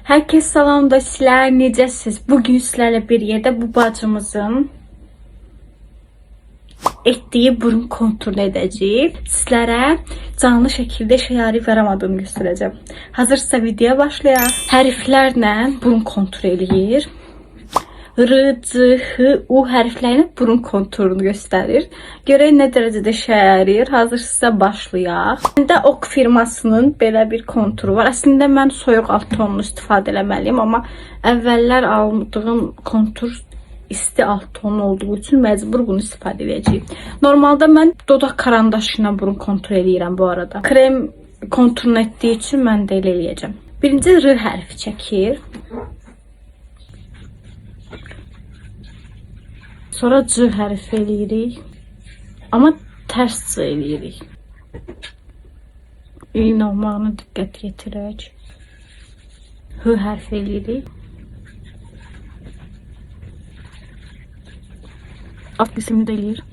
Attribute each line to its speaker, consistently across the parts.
Speaker 1: Herkes salonda, sizlər necəsiz? Bugün sizlərlə bir yerdə bu bacımızın etdiyi burun konturunu edəcəyik. Sizlərə canlı şəkildə şərait yaramadığını göstərəcəm. Hazırsa videoya başlayaq. Hərflərlə burun konturu eləyir. R, C, H, U hərflərinin burun konturunu göstərir. Görək nə dərəcədə şərait. Hazırsa başlayaq. Məndə Ok firmasının belə bir konturu var. Əslində mən soyuq alt tonunu istifadə etməliyim, amma əvvəllər aldığım kontur isti alt tonu olduğu üçün məcbur bunu istifadə edəcəyim. Normalda mən dodaq karandaşı ilə burun kontur eləyirəm bu arada. Krem konturunu etdiyi üçün mən də elə eləyəcəm. Birinci R hərfi çəkir. Sonra C hərfi eləyirik. Amma tərs C eləyirik. İğnə olmağına diqqət yetirək. H hərfi eləyirik. Alt qismini də eləyir.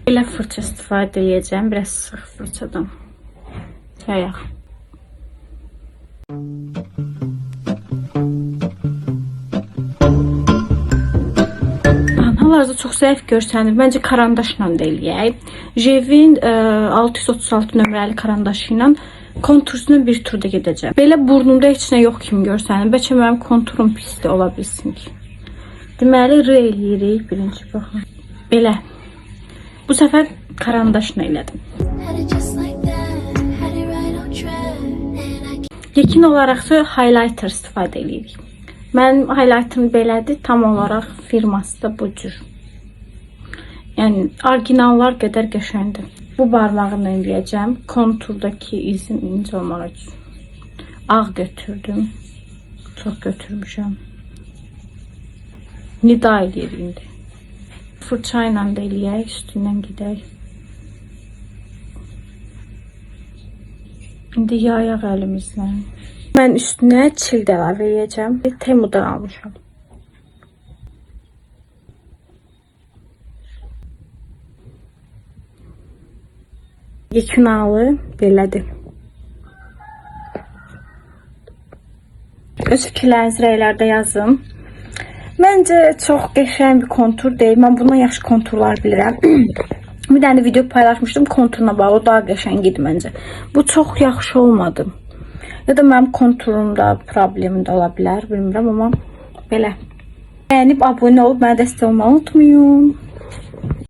Speaker 1: Elə fırça istifadə edəcəm. Biraz sıx fırçadan. Yayaq. Hal-hazırda çox zəif görsənir. Məncə karandaşla da eləyək. Jevin 636 nömrəli karandaşı ilə kontursuna bir turda gedəcəm. Belə burnumda heç nə yox kimi görsənir. Bəlkə mənim konturum pisdir, ola bilsin ki. Deməli, R eləyirik. Birinci baxın. Belə. Bu səfər karandaşla elədim. Yekin olaraqsa highlighter istifadə eləyirik. Mənim highlighterım belədir. Tam olaraq firması da bu cür. Yəni, orijinallar qədər qəşəngdir. Bu barmağımla eləyəcəm. Konturdakı izin incə olmaq üçün. Ağ götürdüm. Çox götürmüşəm. Nida eləyir indi. Fırça ilə də eləyək, üstündən gedək. İndi yayaq əlimizlə. Mən üstünə çil də əlavə edəcəm. Temudan almışam. Yekinalı belədir. Öz fikirlərinizi rəylərdə yazın. Məncə çox qəşəng bir kontur deyil. Mən bundan yaxşı konturlar bilirəm. Bir dənə video paylaşmışdım konturuna bağlı. Daha qəşəng idi məncə. Bu çox yaxşı olmadı. Ya da mənim konturumda problemim də ola bilər. Bilmirəm, amma belə. Bəyənib abunə olub mənə dəstək olmağı unutmayın.